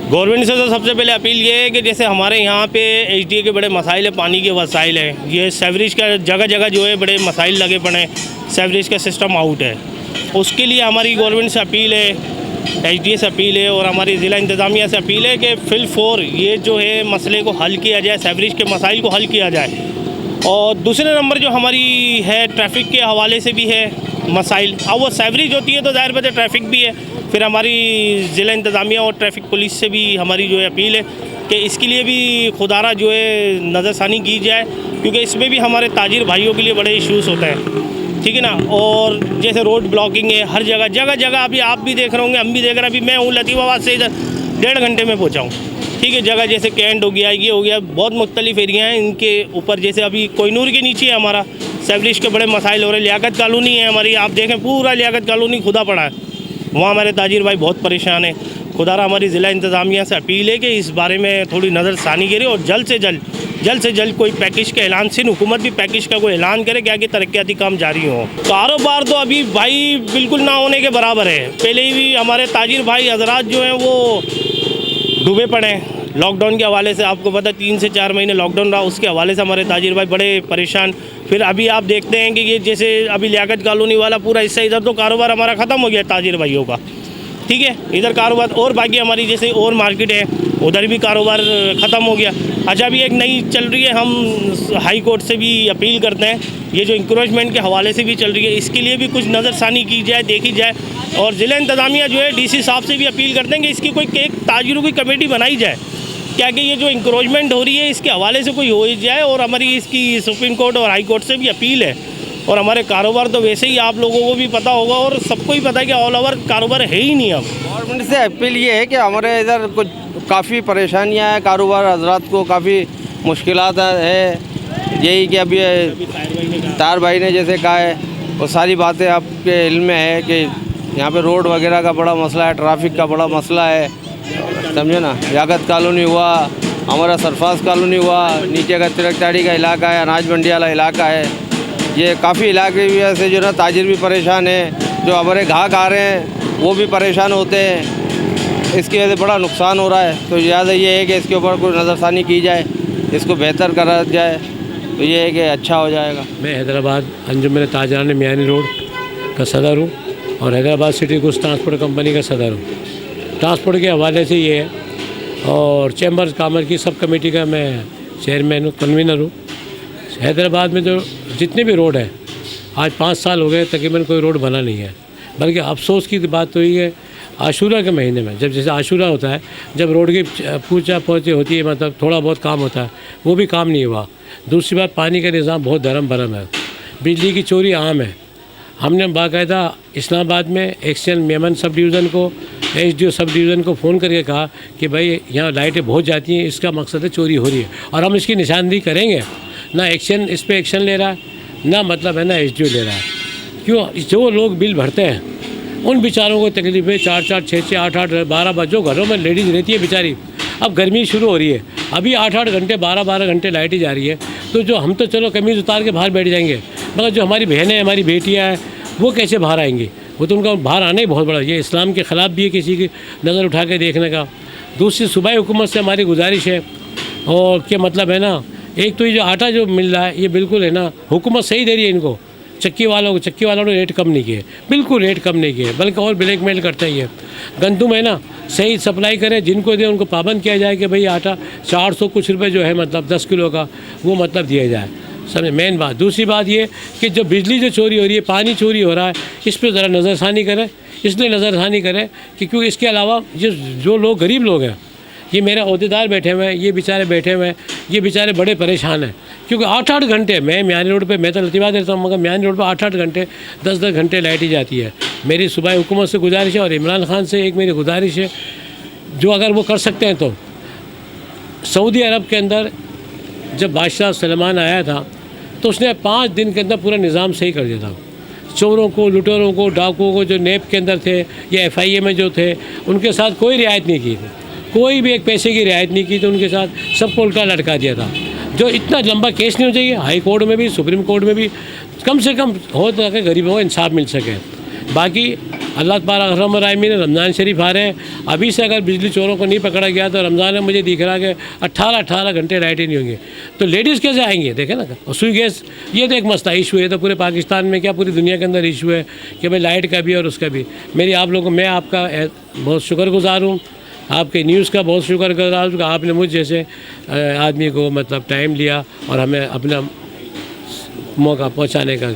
Government से तो सबसे पहले अपील ये है कि जैसे हमारे यहाँ पे एचडीए के बड़े मसाइल है, पानी के वसाइल हैं, ये सेवरेज का जगह जगह जो है बड़े मसाइल लगे पड़े हैं, सेवरेज का सिस्टम आउट है। उसके लिए हमारी गवर्नमेंट से अपील है, एचडीए से अपील है और हमारी ज़िला इंतज़ामिया से अपील है कि फिल ये जो है मसले को हल किया जाए, सेवरेज के मसाइल को हल किया जाए। और दूसरे नंबर जो हमारी है ट्रैफिक के हवाले से भी है मसाइल। अब वो सेवरेज होती है तो ज़ाहिर बात है ट्रैफिक भी है, फिर हमारी ज़िला इंतज़ामिया और ट्रैफिक पुलिस से भी हमारी जो है अपील है कि इसके लिए भी खुदारा जो है नज़रसानी की जाए, क्योंकि इसमें भी हमारे ताजिर भाइयों के लिए बड़े इश्यूज़ होते हैं, ठीक है ना। और जैसे रोड ब्लॉकिंग है हर जगह जगह जगह, अभी आप भी देख रहे होंगे, हम भी देख रहे हैं। अभी मैं हूँ लतीफ़ाबाद से इधर 1.5 घंटे में पहुँचा हूँ, ठीक है। जगह जैसे कैंट हो गया, ये हो गया, बहुत मुख्तलिफ एरिया हैं। इनके ऊपर जैसे अभी कोहिनूर के नीचे है हमारा सेवरेज के बड़े मसाइल हो रहे हैं। लियाकत कॉलोनी है हमारी, आप देखें पूरा लियाकत कॉलोनी खुदा पड़ा है, वहाँ हमारे ताजिर भाई बहुत परेशान है। खुदारा हमारी ज़िला इंतज़ामिया से अपील है कि इस बारे में थोड़ी नज़रसानी करे और जल्द से जल्द कोई पैकेज का ऐलान, सिंध हुकूमत भी पैकेज का कोई ऐलान करे कि आगे तरक्याती काम जारी हो। कारोबार तो अभी भाई बिल्कुल ना होने के बराबर है। पहले ही हमारे ताजिर भाई हजरात जो हैं वो डूबे पड़े हैं लॉकडाउन के हवाले से। आपको पता 3 से 4 महीने लॉकडाउन रहा, उसके हवाले से हमारे ताजिर भाई बड़े परेशान। फिर अभी आप देखते हैं कि ये जैसे अभी लियाकत कॉलोनी वाला पूरा हिस्सा, इधर तो कारोबार हमारा ख़त्म हो गया ताजिर भाइयों का, ठीक है। इधर कारोबार और बाकी हमारी जैसे और मार्केट है उधर भी कारोबार ख़त्म हो गया। अच्छा अभी एक नई चल रही है, हम हाई कोर्ट से भी अपील करते हैं, ये जो इंक्रोचमेंट के हवाले से भी चल रही है, इसके लिए भी कुछ नज़रसानी की जाए, देखी जाए। और ज़िला इंतज़ामिया जो है डीसी साहब से भी अपील करते हैं कि इसकी कोई एक ताजिरों की कमेटी बनाई जाए, क्या कि ये जो इंक्रोचमेंट हो रही है इसके हवाले से कोई हो जाए। और हमारी इसकी सुप्रीम कोर्ट और हाई कोर्ट से भी अपील है। और हमारे कारोबार तो वैसे ही आप लोगों को भी पता होगा और सबको ही पता है कि ऑल ओवर कारोबार है ही नहीं। अब गवर्नमेंट से अपील ये है कि हमारे इधर कुछ काफ़ी परेशानियां हैं, कारोबार हजरात को काफ़ी मुश्किलात है। यही कि अभी तार भाई ने जैसे कहा है वो सारी बातें आपके इल्म में है कि यहाँ पे रोड वगैरह का बड़ा मसला है, ट्रैफिक का बड़ा मसला है, समझे ना। लियाकत कॉलोनी हुआ, हमारा सरफाज कॉलोनी हुआ, नीचे का तिरकताड़ी का इलाका है, अनाज मंडी वाला इलाका है। ये काफ़ी इलाके की वजह से जो ना ताजिर भी परेशान है, जो हमारे ग्राहक आ रहे हैं वो भी परेशान होते हैं। इसकी वजह से बड़ा नुकसान हो रहा है। तो ज़्यादा ये है कि इसके ऊपर कोई नज़रसानी की जाए, इसको बेहतर करा जाए, तो ये है कि अच्छा हो जाएगा। मैं हैदराबाद अंजुमन ताजरान मियानी रोड का सदर हूँ और Hyderabad city goods transport company का सदर हूँ। ट्रांसपोर्ट के हवाले से ये है और चैम्बर कामर्स की सब कमेटी का मैं चेयरमैन हूँ, कन्वीनर हूँ। हैदराबाद में जो जितने भी रोड हैं, आज 5 साल हो गए तकरीबन कोई रोड बना नहीं है। बल्कि अफसोस की बात तो ये है, आशूरा के महीने में जब जैसे आशूरा होता है, जब रोड की पूछा पहुँची होती है, मतलब थोड़ा बहुत काम होता है, वो भी काम नहीं हुआ। दूसरी बात, पानी का निज़ाम बहुत धर्म भरम है, बिजली की चोरी आम है। हमने बाकायदा इस्लामाबाद में एक्शन मेमन सब डिवीज़न को, एसडीओ सब डिवीज़न को फ़ोन करके कहा कि भाई यहाँ लाइटें बहुत जाती हैं, इसका मकसद है चोरी हो रही है और हम इसकी निशानदेही करेंगे। ना एक्शन, इस पर एक्शन ले रहा है, ना मतलब है ना एसडीओ ले रहा है। क्यों? जो लोग बिल भरते हैं उन बेचारों को तकलीफ है। 4-4, 6-6, 8-8, 12 जो घरों में लेडीज़ रहती है बेचारी, अब गर्मी शुरू हो रही है, अभी 8-8 घंटे 12-12 घंटे लाइट ही जा रही है। तो जो हम तो चलो कमीज़ उतार के बाहर बैठ जाएंगे, मगर जो हमारी बहनें, हमारी बेटियाँ हैं, वो कैसे बाहर आएंगी? वो तो उनका बाहर आना ही बहुत बड़ा, ये इस्लाम के ख़िलाफ़ भी है किसी की नज़र उठा के देखने का। दूसरी सूबाई हुकूमत से हमारी गुजारिश है और क्या मतलब है ना, एक तो ये जो आटा जो मिल रहा है ये बिल्कुल है ना हुकूमत सही दे रही है इनको, चक्की वालों ने रेट कम नहीं किए, बिल्कुल रेट कम नहीं किए, बल्कि और ब्लैकमेल करते ही है। गंदुम है ना सही सप्लाई करें, जिनको दे उनको पाबंद किया जाए कि भाई आटा 400 कुछ रुपये जो है मतलब 10 किलो का वो मतलब दिया जाए, समझे मेन बात। दूसरी बात ये कि जो बिजली जो चोरी हो रही है, पानी चोरी हो रहा है, इस पर ज़रा नज़रसानी करें। इसलिए नज़रसानी करें कि क्योंकि इसके अलावा जो लोग गरीब लोग हैं, ये मेरे अहदेदार बैठे हुए हैं, ये बेचारे बैठे हुए हैं, ये बेचारे बड़े परेशान हैं। क्योंकि 8-8 घंटे, मैं मियानी रोड पे, मैं तो लतीफ़ाबाद रहता हूँ, मगर मियानी रोड पे 8-8 घंटे 10-10 घंटे लाइट ही जाती है। मेरी सूबाई हुकूमत से गुजारिश है और इमरान खान से एक मेरी गुजारिश है, जो अगर वो कर सकते हैं तो सऊदी अरब के अंदर जब बादशाह सलमान आया था तो उसने 5 दिन के अंदर पूरा निज़ाम सही कर दिया था। चोरों को, लुटेरों को, डाकुओं को, जो नेप के अंदर थे या FIA में जो थे, उनके साथ कोई रियायत नहीं की थी, कोई भी एक पैसे की रियायत नहीं की थी उनके साथ, सबको उल्टा लटका दिया था। जो इतना लंबा केस नहीं हो चाहिए, हाई कोर्ट में भी, सुप्रीम कोर्ट में भी कम से कम हो ताकि गरीबों को इंसाफ मिल सके। बाकी अल्लाह पाक रहम रहीम ने रमज़ान शरीफ आ रहे हैं, अभी से अगर बिजली चोरों को नहीं पकड़ा गया तो रमज़ान में मुझे दिख रहा है कि 18 घंटे लाइट ही नहीं होंगी, तो लेडीज़ कैसे आएंगे? देखें ना, और सुई गैस ये तो एक मसला इशू है, तो पूरे पाकिस्तान में क्या पूरी दुनिया के अंदर इशू है कि भाई लाइट का भी और उसका भी। मेरी आप लोगों मैं आपका बहुत शुक्रगुजार हूँ, आपके न्यूज़ का बहुत शुक्रगुजार हूँ कि आपने मुझ जैसे आदमी को मतलब टाइम लिया और हमें अपना मौका पहुँचाने का